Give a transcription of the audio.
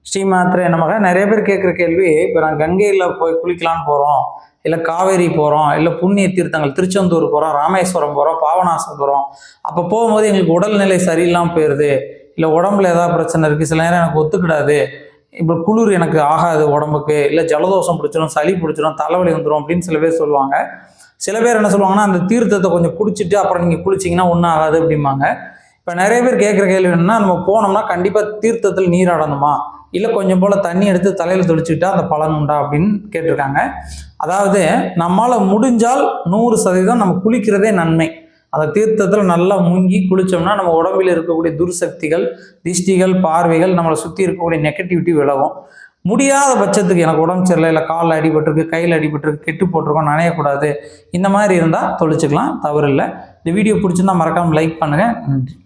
ஸ்ரீமாத்திரை நமக்கு நிறைய பேர் கேட்குற கேள்வி, இப்போ நான் கங்கையில் போய் குளிக்கலான்னு போகிறோம், இல்லை காவேரி போகிறோம், இல்லை புண்ணிய தீர்த்தங்கள் திருச்செந்தூர் போகிறோம், ராமேஸ்வரம் போகிறோம், பாவநாசம் போகிறோம். அப்போ போகும்போது எங்களுக்கு உடல்நிலை சரியில்லாமல் போயிடுது, இல்லை உடம்புல ஏதாவது பிரச்சனை இருக்குது, சில நேரம் எனக்கு ஒத்துக்கிடாது, இப்போ குளிர் எனக்கு ஆகாது உடம்புக்கு, இல்லை ஜலதோஷம் பிடிச்சிடும், சளி பிடிச்சிடும், தலைவலி வந்துடும் அப்படின்னு சில பேர் சொல்லுவாங்க. சில பேர் என்ன சொல்லுவாங்கன்னா, அந்த தீர்த்தத்தை கொஞ்சம் குடிச்சிட்டு அப்புறம் நீங்கள் குளிச்சிங்கன்னா ஒன்றும் ஆகாது அப்படிம்பாங்க. இப்போ நிறைய பேர் கேட்குற கேள்வி என்னன்னா, நம்ம போனோம்னா கண்டிப்பாக தீர்த்தத்தில் நீராடணுமா, இல்லை கொஞ்சம் போல் தண்ணி எடுத்து தலையில் தெளிச்சுக்கிட்டா அந்த பலன் உண்டா அப்படின்னு கேட்டிருக்காங்க. அதாவது நம்மளால் முடிஞ்சால் 100% நம்ம குளிக்கிறதே நன்மை. அந்த தீர்த்தத்தில் நல்லா முங்கி குளித்தோம்னா நம்ம உடம்பில் இருக்கக்கூடிய துர்சக்திகள், திஷ்டிகள், பார்வைகள், நம்மளை சுற்றி இருக்கக்கூடிய நெகட்டிவிட்டி விலகும். முடியாத பட்சத்துக்கு எனக்கு உடம்பு சரியில்லை, இல்லை காலில் அடிபட்டிருக்கு, கையில் அடிபட்டிருக்கு, கெட்டு போட்டிருக்கோம், நனையக்கூடாது, இந்த மாதிரி இருந்தால் தொளிச்சுக்கலாம், தவறு இல்லை. இந்த வீடியோ பிடிச்சிருந்தா மறக்காமல் லைக் பண்ணுங்கள். நன்றி.